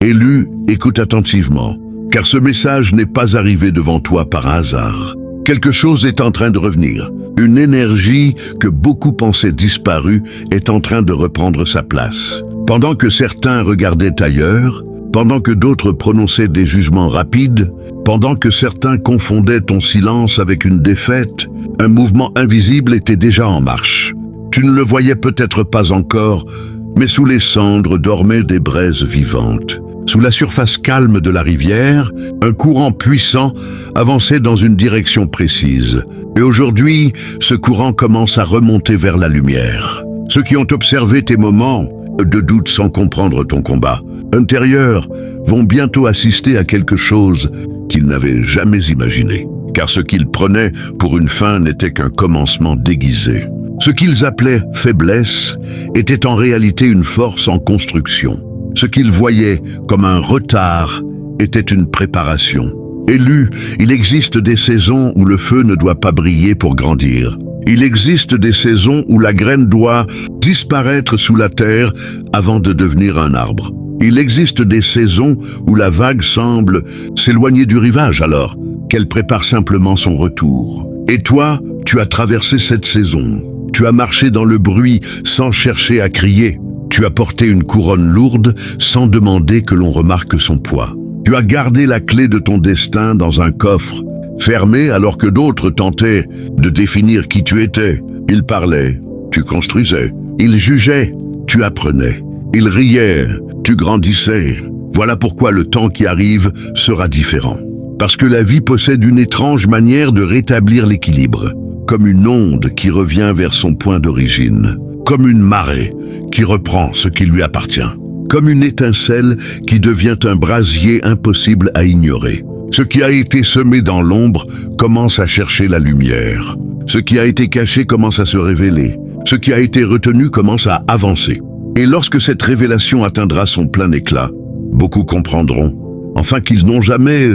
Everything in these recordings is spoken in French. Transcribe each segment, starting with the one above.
Élu, écoute attentivement, car ce message n'est pas arrivé devant toi par hasard. Quelque chose est en train de revenir. Une énergie que beaucoup pensaient disparue est en train de reprendre sa place. Pendant que certains regardaient ailleurs, pendant que d'autres prononçaient des jugements rapides, pendant que certains confondaient ton silence avec une défaite, un mouvement invisible était déjà en marche. Tu ne le voyais peut-être pas encore, mais sous les cendres dormaient des braises vivantes. Sous la surface calme de la rivière, un courant puissant avançait dans une direction précise. Et aujourd'hui, ce courant commence à remonter vers la lumière. Ceux qui ont observé tes moments de doute sans comprendre ton combat intérieur vont bientôt assister à quelque chose qu'ils n'avaient jamais imaginé. Car ce qu'ils prenaient pour une fin n'était qu'un commencement déguisé. Ce qu'ils appelaient faiblesse était en réalité une force en construction. Ce qu'ils voyaient comme un retard était une préparation. Élu, il existe des saisons où le feu ne doit pas briller pour grandir. Il existe des saisons où la graine doit disparaître sous la terre avant de devenir un arbre. Il existe des saisons où la vague semble s'éloigner du rivage alors qu'elle prépare simplement son retour. Et toi, tu as traversé cette saison. Tu as marché dans le bruit sans chercher à crier. Tu as porté une couronne lourde sans demander que l'on remarque son poids. Tu as gardé la clé de ton destin dans un coffre, fermé alors que d'autres tentaient de définir qui tu étais. Ils parlaient, tu construisais. Ils jugeaient, tu apprenais. Ils riaient, tu grandissais. Voilà pourquoi le temps qui arrive sera différent. Parce que la vie possède une étrange manière de rétablir l'équilibre, comme une onde qui revient vers son point d'origine. Comme une marée qui reprend ce qui lui appartient. Comme une étincelle qui devient un brasier impossible à ignorer. Ce qui a été semé dans l'ombre commence à chercher la lumière. Ce qui a été caché commence à se révéler. Ce qui a été retenu commence à avancer. Et lorsque cette révélation atteindra son plein éclat, beaucoup comprendront, enfin qu'ils n'ont jamais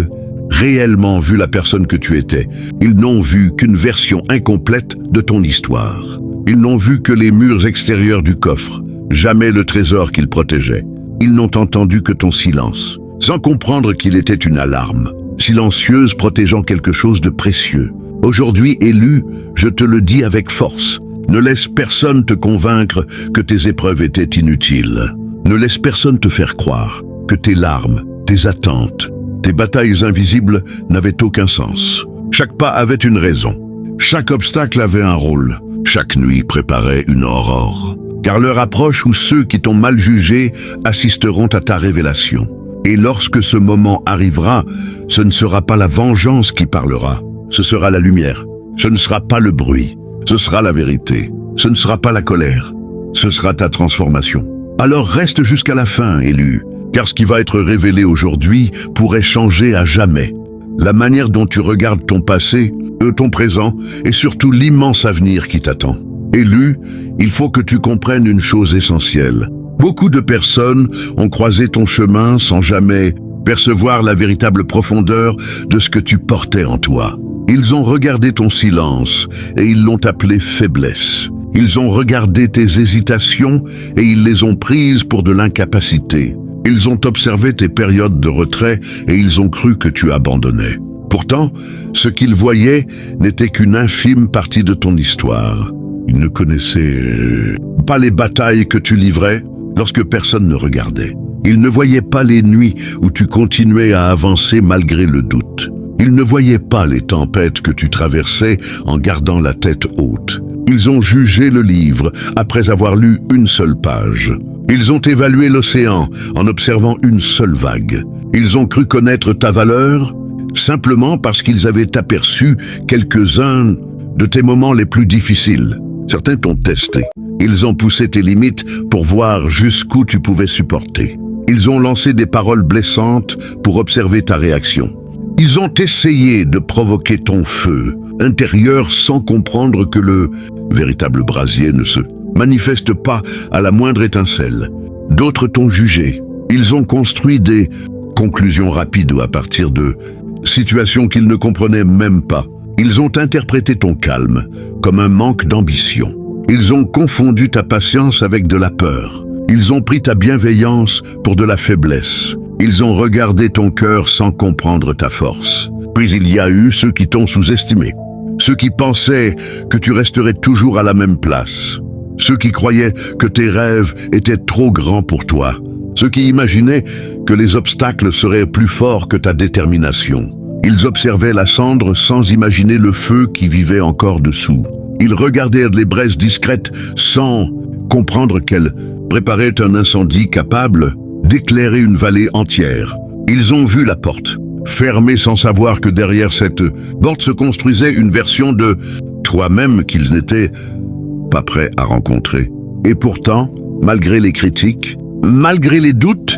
réellement vu la personne que tu étais. Ils n'ont vu qu'une version incomplète de ton histoire. Ils n'ont vu que les murs extérieurs du coffre, jamais le trésor qu'ils protégeaient. Ils n'ont entendu que ton silence, sans comprendre qu'il était une alarme, silencieuse protégeant quelque chose de précieux. Aujourd'hui, Élu, je te le dis avec force, ne laisse personne te convaincre que tes épreuves étaient inutiles. Ne laisse personne te faire croire que tes larmes, tes attentes, tes batailles invisibles n'avaient aucun sens. Chaque pas avait une raison. Chaque obstacle avait un rôle. Chaque nuit préparait une aurore. Car l'heure approche où ceux qui t'ont mal jugé assisteront à ta révélation. Et lorsque ce moment arrivera, ce ne sera pas la vengeance qui parlera. Ce sera la lumière. Ce ne sera pas le bruit. Ce sera la vérité. Ce ne sera pas la colère. Ce sera ta transformation. Alors reste jusqu'à la fin, Élu. Car ce qui va être révélé aujourd'hui pourrait changer à jamais. La manière dont tu regardes ton passé, ton présent et surtout l'immense avenir qui t'attend. Élu, il faut que tu comprennes une chose essentielle. Beaucoup de personnes ont croisé ton chemin sans jamais percevoir la véritable profondeur de ce que tu portais en toi. Ils ont regardé ton silence et ils l'ont appelé faiblesse. Ils ont regardé tes hésitations et ils les ont prises pour de l'incapacité. Ils ont observé tes périodes de retrait et ils ont cru que tu abandonnais. Pourtant, ce qu'ils voyaient n'était qu'une infime partie de ton histoire. Ils ne connaissaient pas les batailles que tu livrais lorsque personne ne regardait. Ils ne voyaient pas les nuits où tu continuais à avancer malgré le doute. Ils ne voyaient pas les tempêtes que tu traversais en gardant la tête haute. Ils ont jugé le livre après avoir lu une seule page. Ils ont évalué l'océan en observant une seule vague. Ils ont cru connaître ta valeur simplement parce qu'ils avaient aperçu quelques-uns de tes moments les plus difficiles. Certains t'ont testé. Ils ont poussé tes limites pour voir jusqu'où tu pouvais supporter. Ils ont lancé des paroles blessantes pour observer ta réaction. Ils ont essayé de provoquer ton feu intérieur sans comprendre que le véritable brasier ne se manifeste pas à la moindre étincelle. D'autres t'ont jugé. Ils ont construit des conclusions rapides à partir de situations qu'ils ne comprenaient même pas. Ils ont interprété ton calme comme un manque d'ambition. Ils ont confondu ta patience avec de la peur. Ils ont pris ta bienveillance pour de la faiblesse. Ils ont regardé ton cœur sans comprendre ta force. Puis il y a eu ceux qui t'ont sous-estimé. Ceux qui pensaient que tu resterais toujours à la même place. Ceux qui croyaient que tes rêves étaient trop grands pour toi. Ceux qui imaginaient que les obstacles seraient plus forts que ta détermination. Ils observaient la cendre sans imaginer le feu qui vivait encore dessous. Ils regardaient les braises discrètes sans comprendre qu'elles préparaient un incendie capable d'éclairer une vallée entière. Ils ont vu la porte, fermée sans savoir que derrière cette porte se construisait une version de toi-même qu'ils n'étaient pas prêts à rencontrer. Et pourtant, malgré les critiques, malgré les doutes,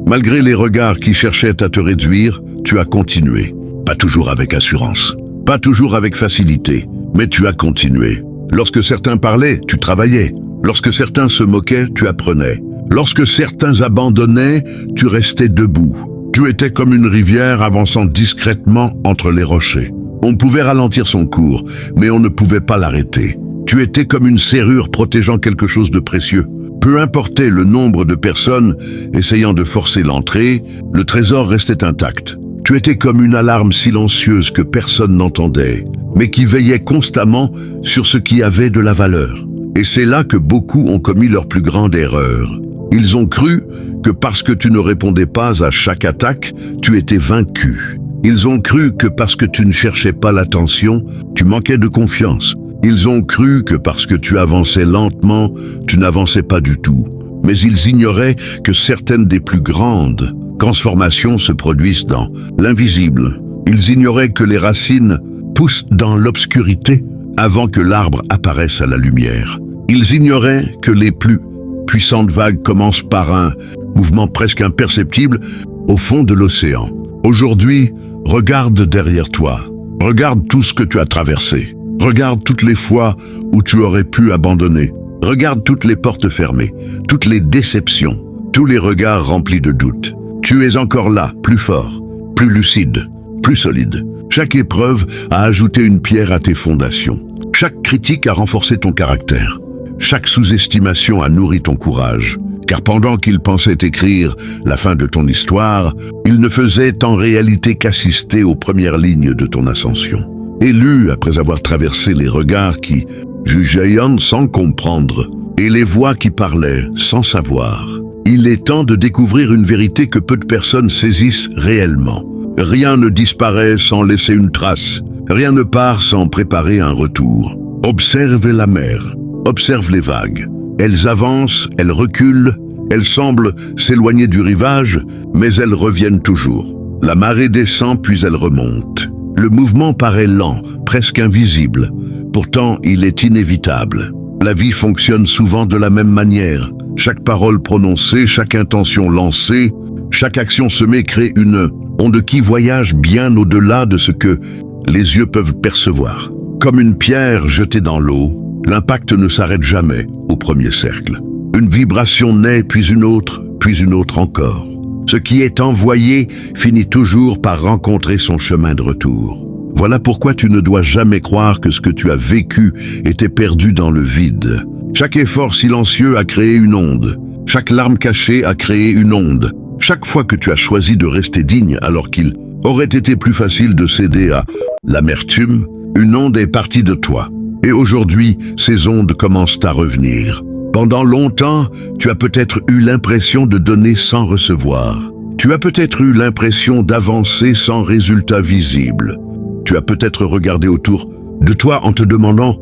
malgré les regards qui cherchaient à te réduire, tu as continué. Pas toujours avec assurance, pas toujours avec facilité, mais tu as continué. Lorsque certains parlaient, tu travaillais. Lorsque certains se moquaient, tu apprenais. Lorsque certains abandonnaient, tu restais debout. Tu étais comme une rivière avançant discrètement entre les rochers. On pouvait ralentir son cours, mais on ne pouvait pas l'arrêter. Tu étais comme une serrure protégeant quelque chose de précieux. Peu importait le nombre de personnes essayant de forcer l'entrée, le trésor restait intact. Tu étais comme une alarme silencieuse que personne n'entendait, mais qui veillait constamment sur ce qui avait de la valeur. Et c'est là que beaucoup ont commis leur plus grande erreur. Ils ont cru que parce que tu ne répondais pas à chaque attaque, tu étais vaincu. Ils ont cru que parce que tu ne cherchais pas l'attention, tu manquais de confiance. Ils ont cru que parce que tu avançais lentement, tu n'avançais pas du tout. Mais ils ignoraient que certaines des plus grandes transformations se produisent dans l'invisible. Ils ignoraient que les racines poussent dans l'obscurité avant que l'arbre apparaisse à la lumière. Ils ignoraient que les plus puissantes vagues commencent par un mouvement presque imperceptible au fond de l'océan. Aujourd'hui, regarde derrière toi. Regarde tout ce que tu as traversé. Regarde toutes les fois où tu aurais pu abandonner. Regarde toutes les portes fermées, toutes les déceptions, tous les regards remplis de doutes. Tu es encore là, plus fort, plus lucide, plus solide. Chaque épreuve a ajouté une pierre à tes fondations. Chaque critique a renforcé ton caractère. Chaque sous-estimation a nourri ton courage. Car pendant qu'ils pensaient écrire la fin de ton histoire, ils ne faisaient en réalité qu'assister aux premières lignes de ton ascension. Élu après avoir traversé les regards qui jugeaient sans comprendre et les voix qui parlaient sans savoir, il est temps de découvrir une vérité que peu de personnes saisissent réellement. Rien ne disparaît sans laisser une trace. Rien ne part sans préparer un retour. Observe la mer. Observe les vagues. Elles avancent, elles reculent, elles semblent s'éloigner du rivage, mais elles reviennent toujours. La marée descend puis elle remonte. Le mouvement paraît lent, presque invisible. Pourtant, il est inévitable. La vie fonctionne souvent de la même manière. Chaque parole prononcée, chaque intention lancée, chaque action semée crée une onde qui voyage bien au-delà de ce que les yeux peuvent percevoir. Comme une pierre jetée dans l'eau, l'impact ne s'arrête jamais au premier cercle. Une vibration naît, puis une autre encore. Ce qui est envoyé finit toujours par rencontrer son chemin de retour. Voilà pourquoi tu ne dois jamais croire que ce que tu as vécu était perdu dans le vide. Chaque effort silencieux a créé une onde. Chaque larme cachée a créé une onde. Chaque fois que tu as choisi de rester digne alors qu'il aurait été plus facile de céder à l'amertume, une onde est partie de toi. Et aujourd'hui, ces ondes commencent à revenir. Pendant longtemps, tu as peut-être eu l'impression de donner sans recevoir. Tu as peut-être eu l'impression d'avancer sans résultat visible. Tu as peut-être regardé autour de toi en te demandant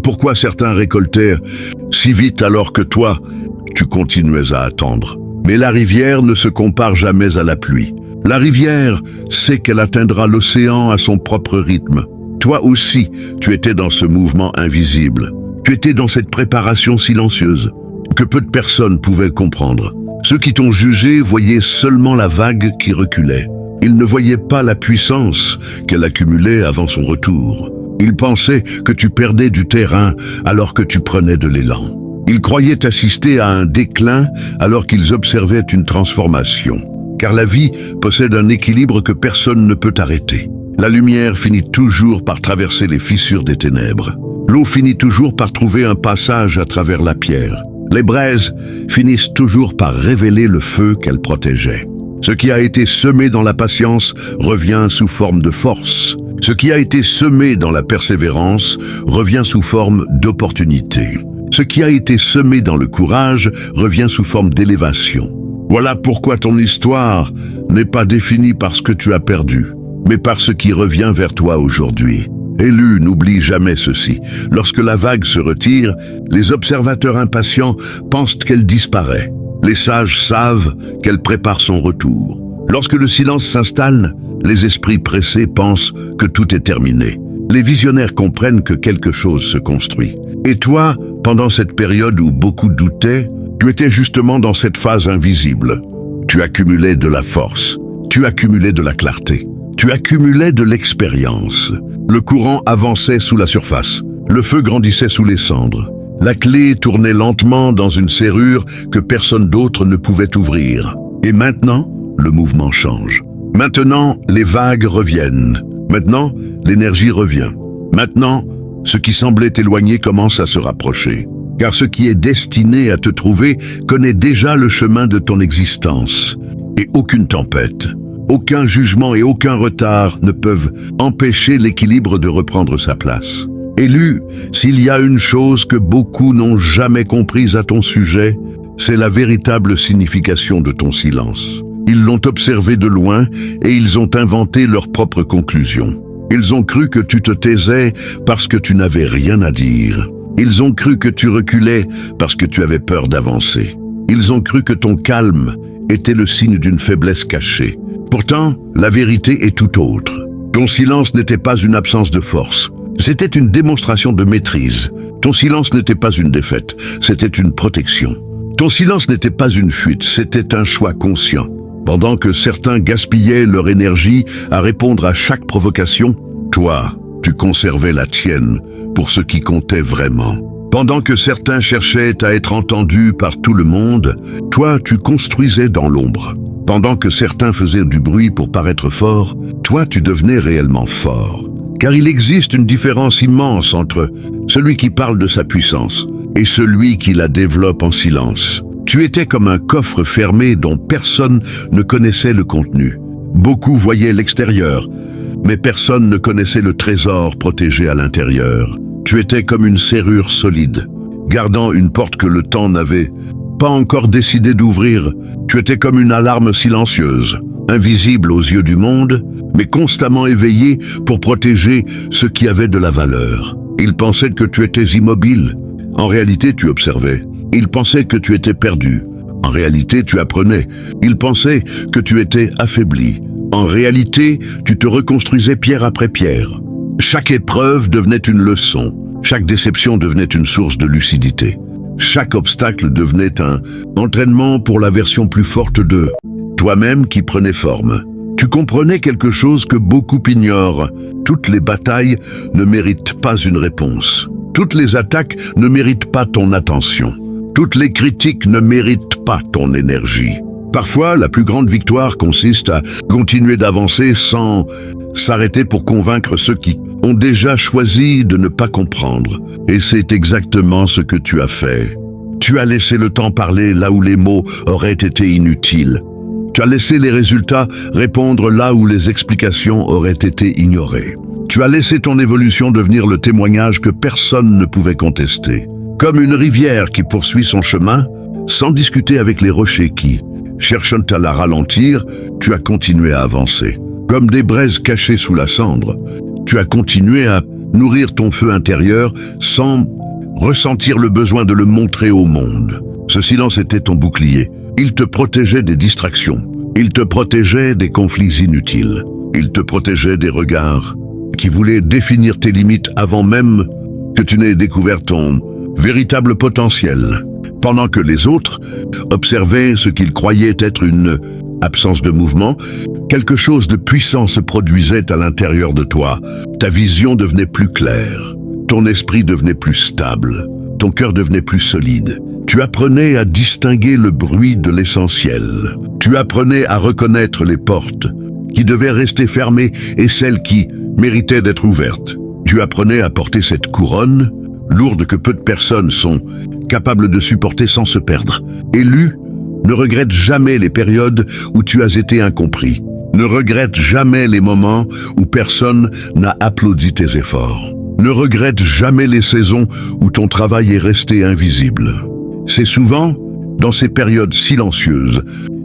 pourquoi certains récoltaient si vite alors que toi, tu continuais à attendre. Mais la rivière ne se compare jamais à la pluie. La rivière sait qu'elle atteindra l'océan à son propre rythme. Toi aussi, tu étais dans ce mouvement invisible. Tu étais dans cette préparation silencieuse que peu de personnes pouvaient comprendre. Ceux qui t'ont jugé voyaient seulement la vague qui reculait. Ils ne voyaient pas la puissance qu'elle accumulait avant son retour. Ils pensaient que tu perdais du terrain alors que tu prenais de l'élan. Ils croyaient assister à un déclin alors qu'ils observaient une transformation. Car la vie possède un équilibre que personne ne peut arrêter. La lumière finit toujours par traverser les fissures des ténèbres. L'eau finit toujours par trouver un passage à travers la pierre. Les braises finissent toujours par révéler le feu qu'elles protégeaient. Ce qui a été semé dans la patience revient sous forme de force. Ce qui a été semé dans la persévérance revient sous forme d'opportunité. Ce qui a été semé dans le courage revient sous forme d'élévation. Voilà pourquoi ton histoire n'est pas définie par ce que tu as perdu, mais par ce qui revient vers toi aujourd'hui. Élu, n'oublie jamais ceci. Lorsque la vague se retire, les observateurs impatients pensent qu'elle disparaît. Les sages savent qu'elle prépare son retour. Lorsque le silence s'installe, les esprits pressés pensent que tout est terminé. Les visionnaires comprennent que quelque chose se construit. Et toi, pendant cette période où beaucoup doutaient, tu étais justement dans cette phase invisible. Tu accumulais de la force, tu accumulais de la clarté, tu accumulais de l'expérience. Le courant avançait sous la surface, le feu grandissait sous les cendres. La clé tournait lentement dans une serrure que personne d'autre ne pouvait ouvrir. Et maintenant, le mouvement change. Maintenant, les vagues reviennent. Maintenant, l'énergie revient. Maintenant, ce qui semblait éloigné commence à se rapprocher. Car ce qui est destiné à te trouver connaît déjà le chemin de ton existence. Et aucune tempête, aucun jugement et aucun retard ne peuvent empêcher l'équilibre de reprendre sa place. Élu, s'il y a une chose que beaucoup n'ont jamais comprise à ton sujet, c'est la véritable signification de ton silence. Ils l'ont observé de loin et ils ont inventé leurs propres conclusions. Ils ont cru que tu te taisais parce que tu n'avais rien à dire. Ils ont cru que tu reculais parce que tu avais peur d'avancer. Ils ont cru que ton calme était le signe d'une faiblesse cachée. Pourtant, la vérité est tout autre. Ton silence n'était pas une absence de force. C'était une démonstration de maîtrise. Ton silence n'était pas une défaite, c'était une protection. Ton silence n'était pas une fuite, c'était un choix conscient. Pendant que certains gaspillaient leur énergie à répondre à chaque provocation, toi, tu conservais la tienne pour ce qui comptait vraiment. Pendant que certains cherchaient à être entendus par tout le monde, toi, tu construisais dans l'ombre. Pendant que certains faisaient du bruit pour paraître forts, toi, tu devenais réellement fort. Car il existe une différence immense entre celui qui parle de sa puissance et celui qui la développe en silence. Tu étais comme un coffre fermé dont personne ne connaissait le contenu. Beaucoup voyaient l'extérieur, mais personne ne connaissait le trésor protégé à l'intérieur. Tu étais comme une serrure solide, gardant une porte que le temps n'avait pas encore décidé d'ouvrir. Tu étais comme une alarme silencieuse, invisible aux yeux du monde, mais constamment éveillée pour protéger ce qui avait de la valeur. Ils pensaient que tu étais immobile. En réalité, tu observais. Ils pensaient que tu étais perdu. En réalité, tu apprenais. Ils pensaient que tu étais affaibli. En réalité, tu te reconstruisais pierre après pierre. Chaque épreuve devenait une leçon. Chaque déception devenait une source de lucidité. Chaque obstacle devenait un entraînement pour la version plus forte de toi-même qui prenait forme. Tu comprenais quelque chose que beaucoup ignorent. Toutes les batailles ne méritent pas une réponse. Toutes les attaques ne méritent pas ton attention. Toutes les critiques ne méritent pas ton énergie. Parfois, la plus grande victoire consiste à continuer d'avancer sans s'arrêter pour convaincre ceux qui ont déjà choisi de ne pas comprendre. Et c'est exactement ce que tu as fait. Tu as laissé le temps parler là où les mots auraient été inutiles. Tu as laissé les résultats répondre là où les explications auraient été ignorées. Tu as laissé ton évolution devenir le témoignage que personne ne pouvait contester. Comme une rivière qui poursuit son chemin, sans discuter avec les rochers qui, cherchant à la ralentir, tu as continué à avancer. Comme des braises cachées sous la cendre, tu as continué à nourrir ton feu intérieur sans ressentir le besoin de le montrer au monde. Ce silence était ton bouclier. Il te protégeait des distractions. Il te protégeait des conflits inutiles. Il te protégeait des regards qui voulaient définir tes limites avant même que tu n'aies découvert ton véritable potentiel. Pendant que les autres observaient ce qu'ils croyaient être une absence de mouvement, quelque chose de puissant se produisait à l'intérieur de toi. Ta vision devenait plus claire, ton esprit devenait plus stable, ton cœur devenait plus solide. Tu apprenais à distinguer le bruit de l'essentiel. Tu apprenais à reconnaître les portes qui devaient rester fermées et celles qui méritaient d'être ouvertes. Tu apprenais à porter cette couronne, lourde que peu de personnes sont capables de supporter sans se perdre. Élu, Ne regrette jamais les périodes où tu as été incompris. Ne regrette jamais les moments où personne n'a applaudi tes efforts. Ne regrette jamais les saisons où ton travail est resté invisible. C'est souvent dans ces périodes silencieuses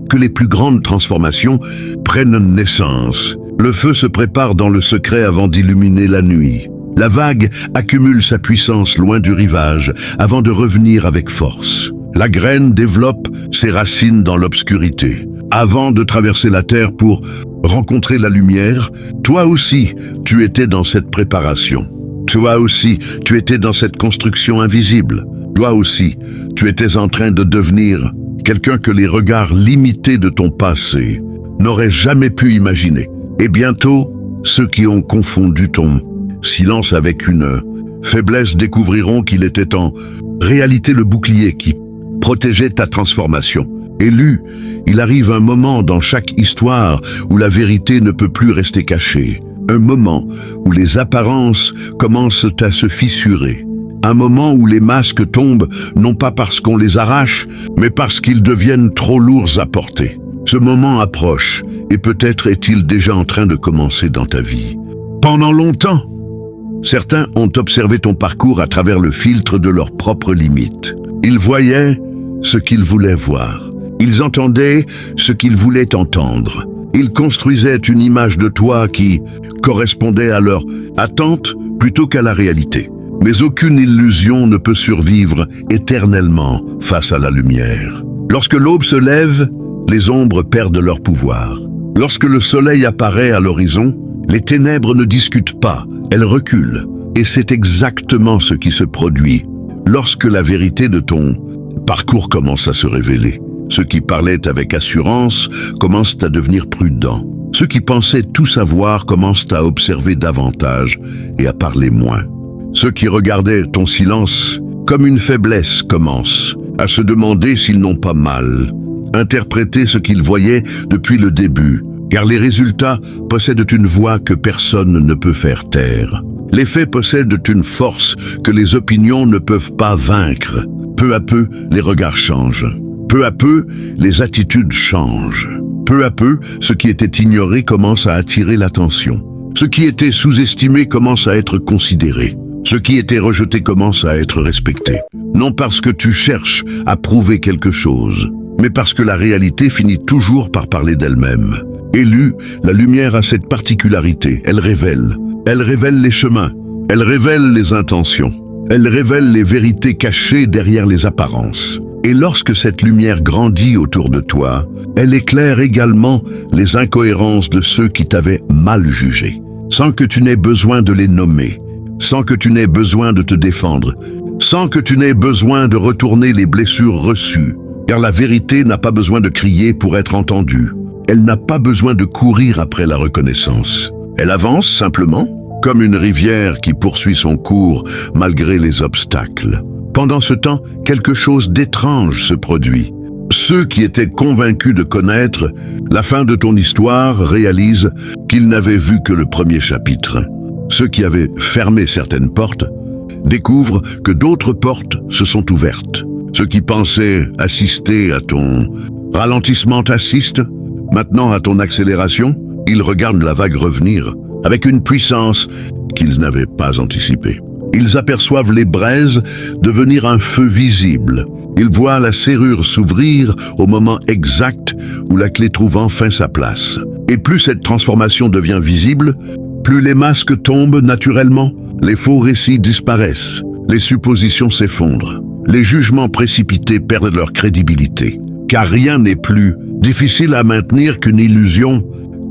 que les plus grandes transformations prennent naissance. Le feu se prépare dans le secret avant d'illuminer la nuit. La vague accumule sa puissance loin du rivage avant de revenir avec force. La graine développe ses racines dans l'obscurité. Avant de traverser la terre pour rencontrer la lumière, toi aussi, tu étais dans cette préparation. Toi aussi, tu étais dans cette construction invisible. Toi aussi, tu étais en train de devenir quelqu'un que les regards limités de ton passé n'auraient jamais pu imaginer. Et bientôt, ceux qui ont confondu ton silence avec une faiblesse découvriront qu'il était en réalité le bouclier qui protégeait ta transformation. Élu, il arrive un moment dans chaque histoire où la vérité ne peut plus rester cachée. Un moment où les apparences commencent à se fissurer. Un moment où les masques tombent, non pas parce qu'on les arrache, mais parce qu'ils deviennent trop lourds à porter. Ce moment approche, et peut-être est-il déjà en train de commencer dans ta vie. Pendant longtemps, certains ont observé ton parcours à travers le filtre de leurs propres limites. Ils voyaient ce qu'ils voulaient voir. Ils entendaient ce qu'ils voulaient entendre. Ils construisaient une image de toi qui correspondait à leur attente plutôt qu'à la réalité. Mais aucune illusion ne peut survivre éternellement face à la lumière. Lorsque l'aube se lève, les ombres perdent leur pouvoir. Lorsque le soleil apparaît à l'horizon, les ténèbres ne discutent pas, elles reculent. Et c'est exactement ce qui se produit lorsque la vérité de ton parcours commence à se révéler. Ceux qui parlaient avec assurance commencent à devenir prudents. Ceux qui pensaient tout savoir commencent à observer davantage et à parler moins. Ceux qui regardaient ton silence comme une faiblesse commencent à se demander s'ils n'ont pas mal. Interpréter ce qu'ils voyaient depuis le début, car les résultats possèdent une voix que personne ne peut faire taire. Les faits possèdent une force que les opinions ne peuvent pas vaincre. Peu à peu, les regards changent. Peu à peu, les attitudes changent. Peu à peu, ce qui était ignoré commence à attirer l'attention. Ce qui était sous-estimé commence à être considéré. Ce qui était rejeté commence à être respecté. Non parce que tu cherches à prouver quelque chose, mais parce que la réalité finit toujours par parler d'elle-même. Élu, la lumière a cette particularité, elle révèle. Elle révèle les chemins, elle révèle les intentions, elle révèle les vérités cachées derrière les apparences. Et lorsque cette lumière grandit autour de toi, elle éclaire également les incohérences de ceux qui t'avaient mal jugé, sans que tu n'aies besoin de les nommer, sans que tu n'aies besoin de te défendre, sans que tu n'aies besoin de retourner les blessures reçues, car la vérité n'a pas besoin de crier pour être entendue. Elle n'a pas besoin de courir après la reconnaissance. Elle avance simplement, comme une rivière qui poursuit son cours malgré les obstacles. Pendant ce temps, quelque chose d'étrange se produit. Ceux qui étaient convaincus de connaître la fin de ton histoire réalisent qu'ils n'avaient vu que le premier chapitre. Ceux qui avaient fermé certaines portes découvrent que d'autres portes se sont ouvertes. Ceux qui pensaient assister à ton ralentissement assistent maintenant à ton accélération. Ils regardent la vague revenir avec une puissance qu'ils n'avaient pas anticipée. Ils aperçoivent les braises devenir un feu visible. Ils voient la serrure s'ouvrir au moment exact où la clé trouve enfin sa place. Et plus cette transformation devient visible, plus les masques tombent naturellement, les faux récits disparaissent, les suppositions s'effondrent, les jugements précipités perdent leur crédibilité. Car rien n'est plus difficile à maintenir qu'une illusion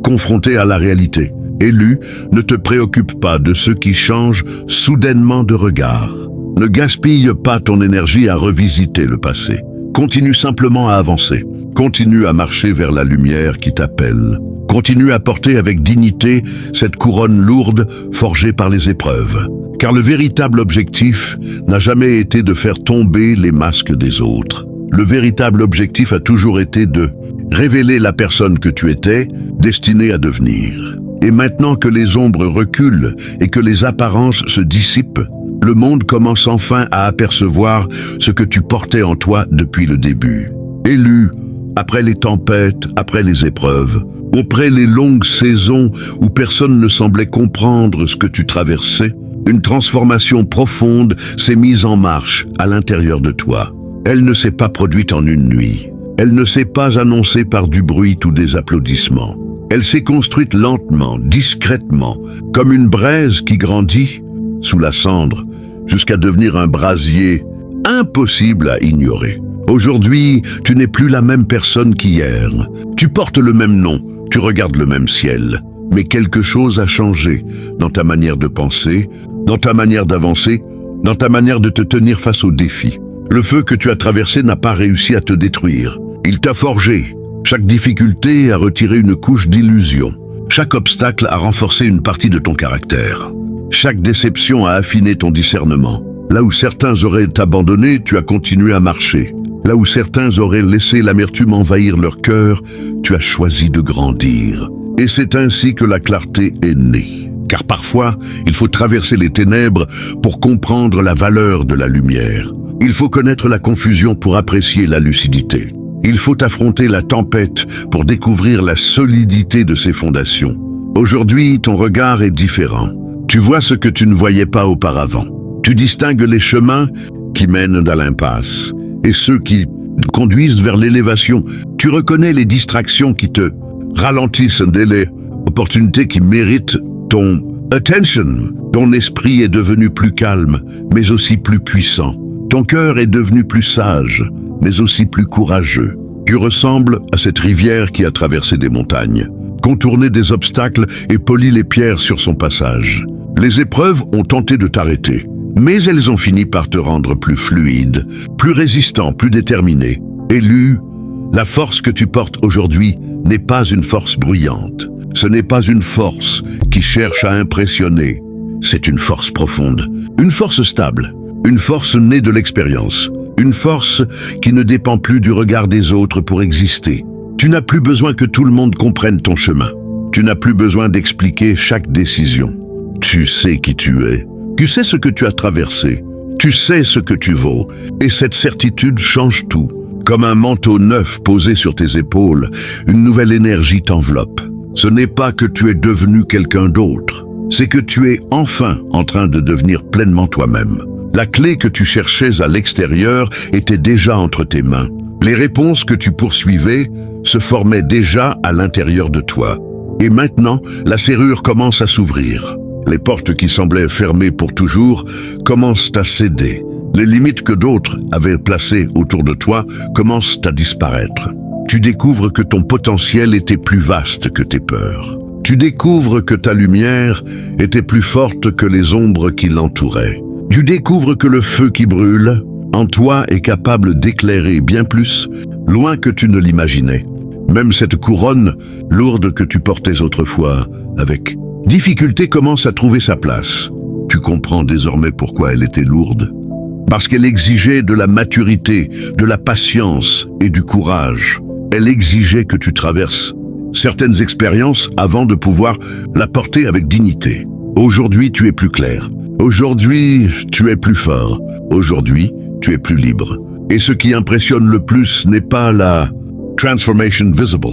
confrontée à la réalité. Élu, ne te préoccupe pas de ceux qui changent soudainement de regard. Ne gaspille pas ton énergie à revisiter le passé. Continue simplement à avancer. Continue à marcher vers la lumière qui t'appelle. Continue à porter avec dignité cette couronne lourde forgée par les épreuves. Car le véritable objectif n'a jamais été de faire tomber les masques des autres. Le véritable objectif a toujours été de révéler la personne que tu étais, destinée à devenir. Et maintenant que les ombres reculent et que les apparences se dissipent, le monde commence enfin à apercevoir ce que tu portais en toi depuis le début. Élu, après les tempêtes, après les épreuves, après les longues saisons où personne ne semblait comprendre ce que tu traversais, une transformation profonde s'est mise en marche à l'intérieur de toi. Elle ne s'est pas produite en une nuit. Elle ne s'est pas annoncée par du bruit ou des applaudissements. Elle s'est construite lentement, discrètement, comme une braise qui grandit sous la cendre, jusqu'à devenir un brasier impossible à ignorer. Aujourd'hui, tu n'es plus la même personne qu'hier. Tu portes le même nom, tu regardes le même ciel. Mais quelque chose a changé dans ta manière de penser, dans ta manière d'avancer, dans ta manière de te tenir face aux défis. Le feu que tu as traversé n'a pas réussi à te détruire. Il t'a forgé. Chaque difficulté a retiré une couche d'illusion. Chaque obstacle a renforcé une partie de ton caractère. Chaque déception a affiné ton discernement. Là où certains auraient abandonné, tu as continué à marcher. Là où certains auraient laissé l'amertume envahir leur cœur, tu as choisi de grandir. Et c'est ainsi que la clarté est née. Car parfois, il faut traverser les ténèbres pour comprendre la valeur de la lumière. Il faut connaître la confusion pour apprécier la lucidité. Il faut affronter la tempête pour découvrir la solidité de ses fondations. Aujourd'hui, ton regard est différent. Tu vois ce que tu ne voyais pas auparavant. Tu distingues les chemins qui mènent à l'impasse et ceux qui conduisent vers l'élévation. Tu reconnais les distractions qui te ralentissent et les opportunités qui méritent ton attention. Ton esprit est devenu plus calme, mais aussi plus puissant. Ton cœur est devenu plus sage, mais aussi plus courageux. Tu ressembles à cette rivière qui a traversé des montagnes, contourné des obstacles et poli les pierres sur son passage. Les épreuves ont tenté de t'arrêter, mais elles ont fini par te rendre plus fluide, plus résistant, plus déterminé. Élu, la force que tu portes aujourd'hui n'est pas une force bruyante. Ce n'est pas une force qui cherche à impressionner. C'est une force profonde, une force stable, une force née de l'expérience, une force qui ne dépend plus du regard des autres pour exister. Tu n'as plus besoin que tout le monde comprenne ton chemin. Tu n'as plus besoin d'expliquer chaque décision. Tu sais qui tu es. Tu sais ce que tu as traversé. Tu sais ce que tu vaux. Et cette certitude change tout. Comme un manteau neuf posé sur tes épaules, une nouvelle énergie t'enveloppe. Ce n'est pas que tu es devenu quelqu'un d'autre. C'est que tu es enfin en train de devenir pleinement toi-même. La clé que tu cherchais à l'extérieur était déjà entre tes mains. Les réponses que tu poursuivais se formaient déjà à l'intérieur de toi. Et maintenant, la serrure commence à s'ouvrir. Les portes qui semblaient fermées pour toujours commencent à céder. Les limites que d'autres avaient placées autour de toi commencent à disparaître. Tu découvres que ton potentiel était plus vaste que tes peurs. Tu découvres que ta lumière était plus forte que les ombres qui l'entouraient. Tu découvres que le feu qui brûle en toi est capable d'éclairer bien plus, loin que tu ne l'imaginais. Même cette couronne lourde que tu portais autrefois, avec difficulté, commence à trouver sa place. Tu comprends désormais pourquoi elle était lourde. Parce qu'elle exigeait de la maturité, de la patience et du courage. Elle exigeait que tu traverses certaines expériences avant de pouvoir la porter avec dignité. Aujourd'hui, tu es plus clair. Aujourd'hui, tu es plus fort. Aujourd'hui, tu es plus libre. Et ce qui impressionne le plus n'est pas la transformation visible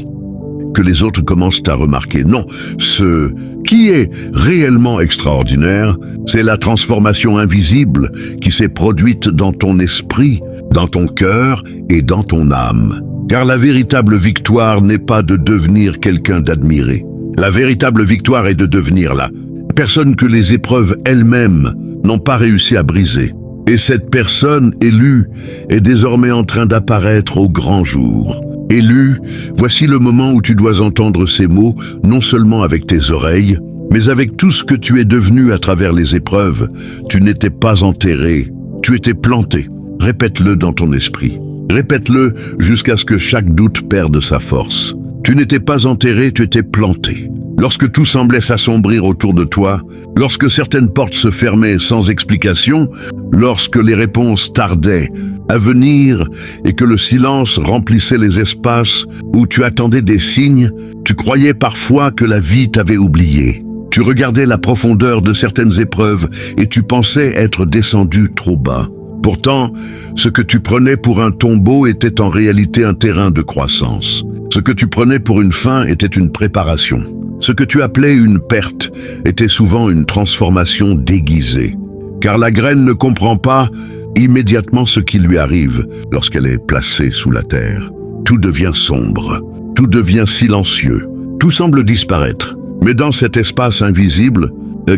que les autres commencent à remarquer. Non, ce qui est réellement extraordinaire, c'est la transformation invisible qui s'est produite dans ton esprit, dans ton cœur et dans ton âme. Car la véritable victoire n'est pas de devenir quelqu'un d'admiré. La véritable victoire est de devenir la personne que les épreuves elles-mêmes n'ont pas réussi à briser. Et cette personne élue est désormais en train d'apparaître au grand jour. Élu, voici le moment où tu dois entendre ces mots, non seulement avec tes oreilles, mais avec tout ce que tu es devenu à travers les épreuves. Tu n'étais pas enterré, tu étais planté. Répète-le dans ton esprit. Répète-le jusqu'à ce que chaque doute perde sa force. Tu n'étais pas enterré, tu étais planté. Lorsque tout semblait s'assombrir autour de toi, lorsque certaines portes se fermaient sans explication, lorsque les réponses tardaient à venir et que le silence remplissait les espaces où tu attendais des signes, tu croyais parfois que la vie t'avait oublié. Tu regardais la profondeur de certaines épreuves et tu pensais être descendu trop bas. Pourtant, ce que tu prenais pour un tombeau était en réalité un terrain de croissance. Ce que tu prenais pour une fin était une préparation. Ce que tu appelais une perte était souvent une transformation déguisée. Car la graine ne comprend pas immédiatement ce qui lui arrive lorsqu'elle est placée sous la terre. Tout devient sombre, tout devient silencieux, tout semble disparaître. Mais dans cet espace invisible,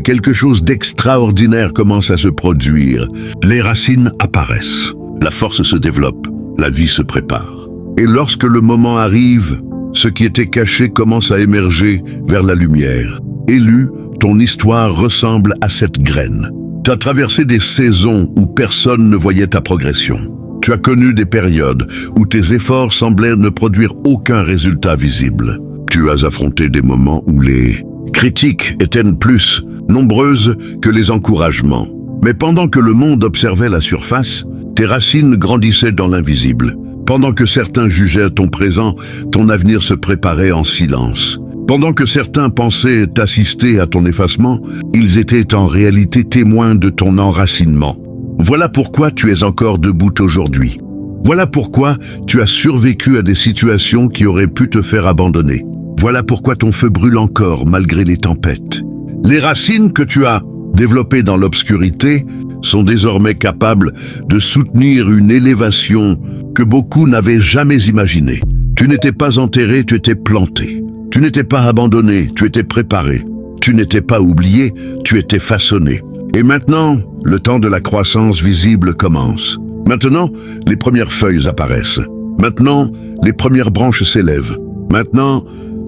quelque chose d'extraordinaire commence à se produire. Les racines apparaissent, la force se développe, la vie se prépare. Et lorsque le moment arrive, ce qui était caché commence à émerger vers la lumière. Élu, ton histoire ressemble à cette graine. Tu as traversé des saisons où personne ne voyait ta progression. Tu as connu des périodes où tes efforts semblaient ne produire aucun résultat visible. Tu as affronté des moments où les critiques étaient plus nombreuses que les encouragements. Mais pendant que le monde observait la surface, tes racines grandissaient dans l'invisible. Pendant que certains jugeaient ton présent, ton avenir se préparait en silence. Pendant que certains pensaient assister à ton effacement, ils étaient en réalité témoins de ton enracinement. Voilà pourquoi tu es encore debout aujourd'hui. Voilà pourquoi tu as survécu à des situations qui auraient pu te faire abandonner. Voilà pourquoi ton feu brûle encore malgré les tempêtes. Les racines que tu as développées dans l'obscurité sont désormais capables de soutenir une élévation que beaucoup n'avaient jamais imaginée. Tu n'étais pas enterré, tu étais planté. Tu n'étais pas abandonné, tu étais préparé. Tu n'étais pas oublié, tu étais façonné. Et maintenant, le temps de la croissance visible commence. Maintenant, les premières feuilles apparaissent. Maintenant, les premières branches s'élèvent. Maintenant,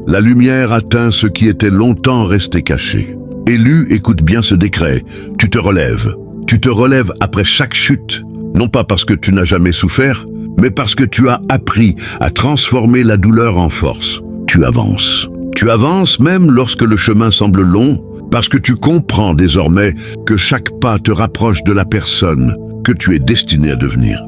la lumière atteint ce qui était longtemps resté caché. Élu, écoute bien ce décret. Tu te relèves. Tu te relèves après chaque chute. Non pas parce que tu n'as jamais souffert, mais parce que tu as appris à transformer la douleur en force. Tu avances. Tu avances même lorsque le chemin semble long, parce que tu comprends désormais que chaque pas te rapproche de la personne que tu es destiné à devenir.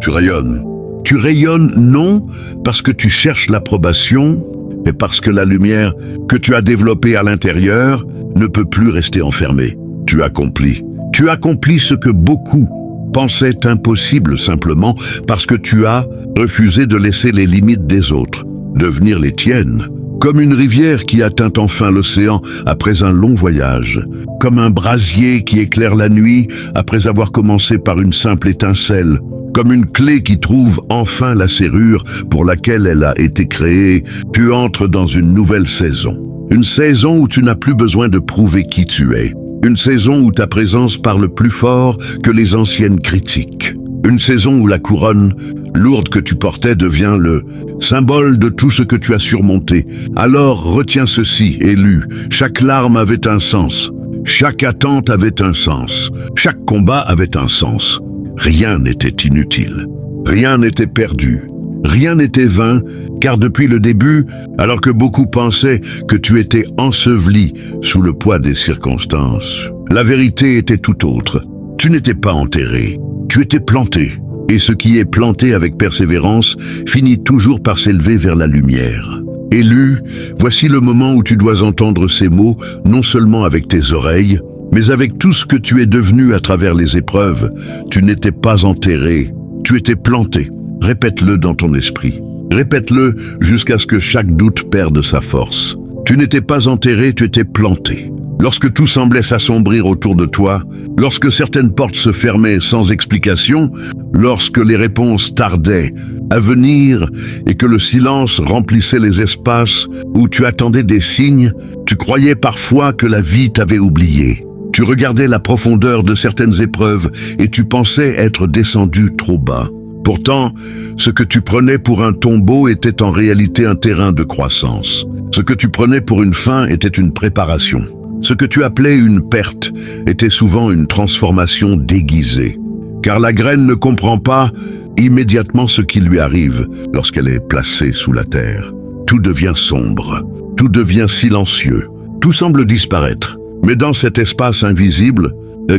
Tu rayonnes. Tu rayonnes non parce que tu cherches l'approbation, mais parce que la lumière que tu as développée à l'intérieur ne peut plus rester enfermée. Tu accomplis. Tu accomplis ce que beaucoup pensaient impossible simplement parce que tu as refusé de laisser les limites des autres devenir les tiennes. Comme une rivière qui atteint enfin l'océan après un long voyage. Comme un brasier qui éclaire la nuit après avoir commencé par une simple étincelle. Comme une clé qui trouve enfin la serrure pour laquelle elle a été créée, tu entres dans une nouvelle saison. Une saison où tu n'as plus besoin de prouver qui tu es. Une saison où ta présence parle plus fort que les anciennes critiques. Une saison où la couronne lourde que tu portais devient le symbole de tout ce que tu as surmonté. Alors retiens ceci, Élu. Chaque larme avait un sens. Chaque attente avait un sens. Chaque combat avait un sens. Rien n'était inutile. Rien n'était perdu. Rien n'était vain, car depuis le début, alors que beaucoup pensaient que tu étais enseveli sous le poids des circonstances, la vérité était tout autre. Tu n'étais pas enterré, tu étais planté. Et ce qui est planté avec persévérance finit toujours par s'élever vers la lumière. Élu, voici le moment où tu dois entendre ces mots, non seulement avec tes oreilles, mais avec tout ce que tu es devenu à travers les épreuves. Tu n'étais pas enterré, tu étais planté. Répète-le dans ton esprit. Répète-le jusqu'à ce que chaque doute perde sa force. Tu n'étais pas enterré, tu étais planté. Lorsque tout semblait s'assombrir autour de toi, lorsque certaines portes se fermaient sans explication, lorsque les réponses tardaient à venir et que le silence remplissait les espaces où tu attendais des signes, tu croyais parfois que la vie t'avait oublié. Tu regardais la profondeur de certaines épreuves et tu pensais être descendu trop bas. Pourtant, ce que tu prenais pour un tombeau était en réalité un terrain de croissance. Ce que tu prenais pour une fin était une préparation. Ce que tu appelais une perte était souvent une transformation déguisée. Car la graine ne comprend pas immédiatement ce qui lui arrive lorsqu'elle est placée sous la terre. Tout devient sombre, tout devient silencieux, tout semble disparaître. Mais dans cet espace invisible,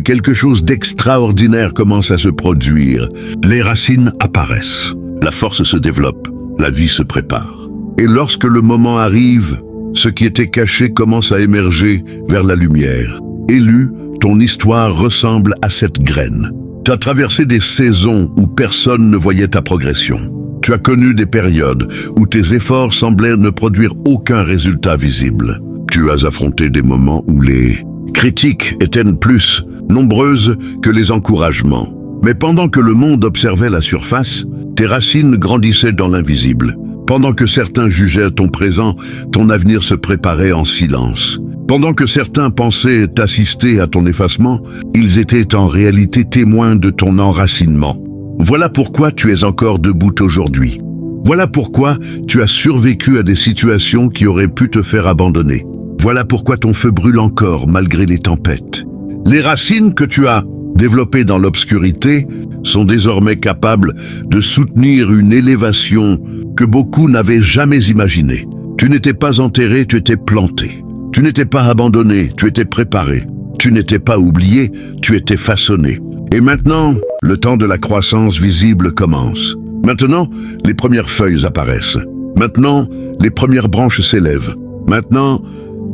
quelque chose d'extraordinaire commence à se produire. Les racines apparaissent, la force se développe, la vie se prépare. Et lorsque le moment arrive, ce qui était caché commence à émerger vers la lumière. Élu, ton histoire ressemble à cette graine. Tu as traversé des saisons où personne ne voyait ta progression. Tu as connu des périodes où tes efforts semblaient ne produire aucun résultat visible. Tu as affronté des moments où les critiques étaient plus nombreuses que les encouragements. Mais pendant que le monde observait la surface, tes racines grandissaient dans l'invisible. Pendant que certains jugeaient ton présent, ton avenir se préparait en silence. Pendant que certains pensaient assister à ton effacement, ils étaient en réalité témoins de ton enracinement. Voilà pourquoi tu es encore debout aujourd'hui. Voilà pourquoi tu as survécu à des situations qui auraient pu te faire abandonner. Voilà pourquoi ton feu brûle encore malgré les tempêtes. Les racines que tu as développées dans l'obscurité sont désormais capables de soutenir une élévation que beaucoup n'avaient jamais imaginée. Tu n'étais pas enterré, tu étais planté. Tu n'étais pas abandonné, tu étais préparé. Tu n'étais pas oublié, tu étais façonné. Et maintenant, le temps de la croissance visible commence. Maintenant, les premières feuilles apparaissent. Maintenant, les premières branches s'élèvent. Maintenant,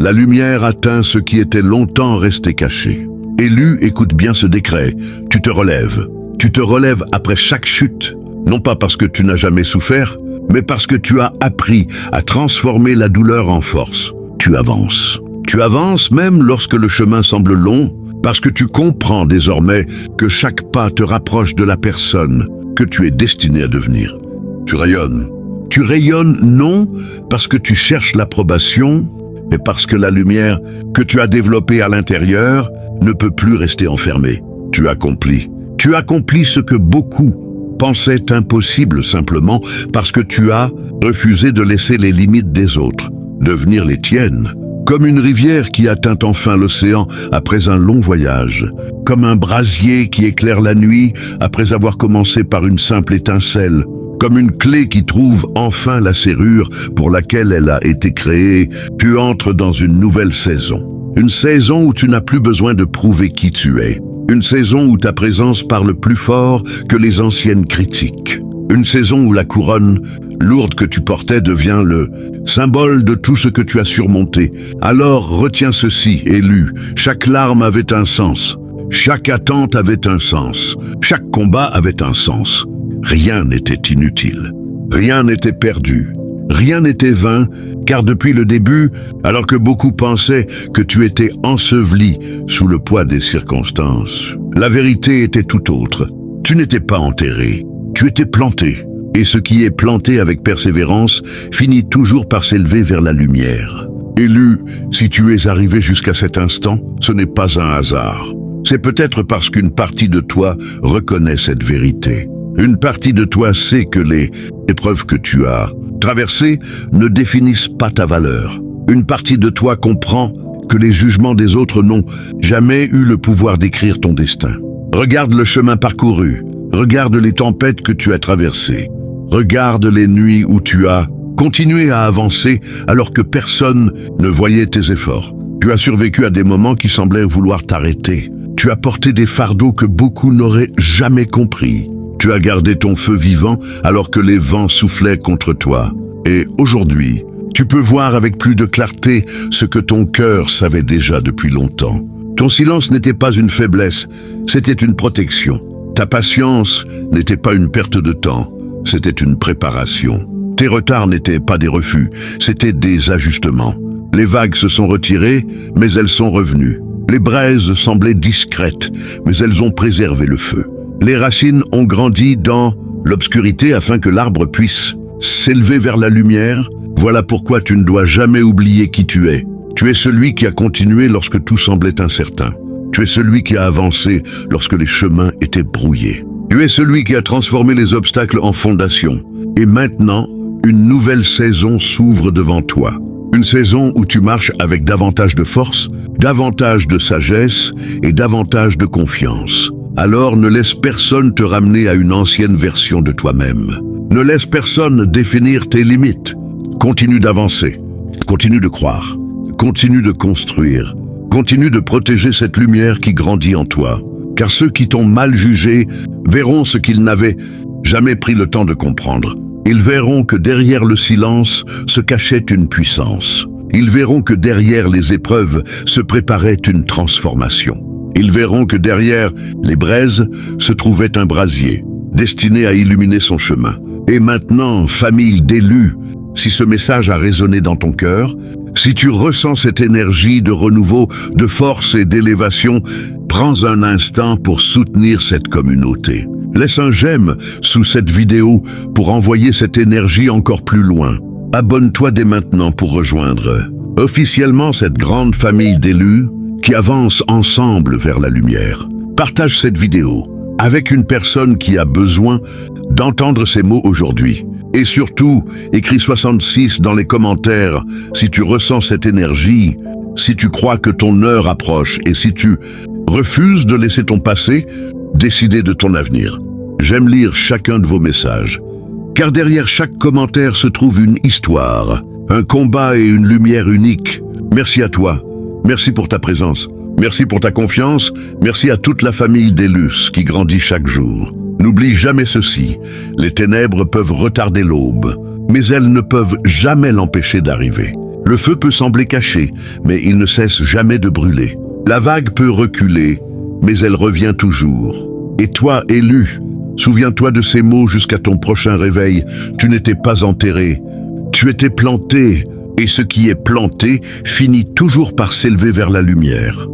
la lumière atteint ce qui était longtemps resté caché. Élu, écoute bien ce décret. Tu te relèves. Tu te relèves après chaque chute. Non pas parce que tu n'as jamais souffert, mais parce que tu as appris à transformer la douleur en force. Tu avances. Tu avances même lorsque le chemin semble long, parce que tu comprends désormais que chaque pas te rapproche de la personne que tu es destiné à devenir. Tu rayonnes. Tu rayonnes non parce que tu cherches l'approbation, mais parce que la lumière que tu as développée à l'intérieur ne peut plus rester enfermée. Tu accomplis. Tu accomplis ce que beaucoup pensaient impossible simplement parce que tu as refusé de laisser les limites des autres devenir les tiennes. Comme une rivière qui atteint enfin l'océan après un long voyage. Comme un brasier qui éclaire la nuit après avoir commencé par une simple étincelle. Comme une clé qui trouve enfin la serrure pour laquelle elle a été créée, tu entres dans une nouvelle saison. Une saison où tu n'as plus besoin de prouver qui tu es. Une saison où ta présence parle plus fort que les anciennes critiques. Une saison où la couronne lourde que tu portais devient le symbole de tout ce que tu as surmonté. Alors retiens ceci, élu. Chaque larme avait un sens. Chaque attente avait un sens. Chaque combat avait un sens. Rien n'était inutile. Rien n'était perdu. Rien n'était vain, car depuis le début, alors que beaucoup pensaient que tu étais enseveli sous le poids des circonstances, la vérité était tout autre. Tu n'étais pas enterré, tu étais planté. Et ce qui est planté avec persévérance finit toujours par s'élever vers la lumière. Élu, si tu es arrivé jusqu'à cet instant, ce n'est pas un hasard. C'est peut-être parce qu'une partie de toi reconnaît cette vérité. Une partie de toi sait que les épreuves que tu as traversées ne définissent pas ta valeur. Une partie de toi comprend que les jugements des autres n'ont jamais eu le pouvoir d'écrire ton destin. Regarde le chemin parcouru. Regarde les tempêtes que tu as traversées. Regarde les nuits où tu as continué à avancer alors que personne ne voyait tes efforts. Tu as survécu à des moments qui semblaient vouloir t'arrêter. Tu as porté des fardeaux que beaucoup n'auraient jamais compris. Tu as gardé ton feu vivant alors que les vents soufflaient contre toi. Et aujourd'hui, tu peux voir avec plus de clarté ce que ton cœur savait déjà depuis longtemps. Ton silence n'était pas une faiblesse, c'était une protection. Ta patience n'était pas une perte de temps, c'était une préparation. Tes retards n'étaient pas des refus, c'étaient des ajustements. Les vagues se sont retirées, mais elles sont revenues. Les braises semblaient discrètes, mais elles ont préservé le feu. Les racines ont grandi dans l'obscurité afin que l'arbre puisse s'élever vers la lumière. Voilà pourquoi tu ne dois jamais oublier qui tu es. Tu es celui qui a continué lorsque tout semblait incertain. Tu es celui qui a avancé lorsque les chemins étaient brouillés. Tu es celui qui a transformé les obstacles en fondation. Et maintenant, une nouvelle saison s'ouvre devant toi. Une saison où tu marches avec davantage de force, davantage de sagesse et davantage de confiance. Alors ne laisse personne te ramener à une ancienne version de toi-même. Ne laisse personne définir tes limites. Continue d'avancer, continue de croire, continue de construire, continue de protéger cette lumière qui grandit en toi. Car ceux qui t'ont mal jugé verront ce qu'ils n'avaient jamais pris le temps de comprendre. Ils verront que derrière le silence se cachait une puissance. Ils verront que derrière les épreuves se préparait une transformation. Ils verront que derrière les braises se trouvait un brasier, destiné à illuminer son chemin. Et maintenant, famille d'élus, si ce message a résonné dans ton cœur, si tu ressens cette énergie de renouveau, de force et d'élévation, prends un instant pour soutenir cette communauté. Laisse un j'aime sous cette vidéo pour envoyer cette énergie encore plus loin. Abonne-toi dès maintenant pour rejoindre officiellement cette grande famille d'élus qui avance ensemble vers la lumière. Partage cette vidéo avec une personne qui a besoin d'entendre ces mots aujourd'hui. Et surtout, écris 66 dans les commentaires si tu ressens cette énergie, si tu crois que ton heure approche et si tu refuses de laisser ton passé décider de ton avenir. J'aime lire chacun de vos messages, car derrière chaque commentaire se trouve une histoire, un combat et une lumière unique. Merci à toi, merci pour ta présence, merci pour ta confiance, merci à toute la famille d'Élus qui grandit chaque jour. N'oublie jamais ceci, les ténèbres peuvent retarder l'aube, mais elles ne peuvent jamais l'empêcher d'arriver. Le feu peut sembler caché, mais il ne cesse jamais de brûler. La vague peut reculer, mais elle revient toujours. Et toi, élu, souviens-toi de ces mots jusqu'à ton prochain réveil. Tu n'étais pas enterré, tu étais planté, et ce qui est planté finit toujours par s'élever vers la lumière.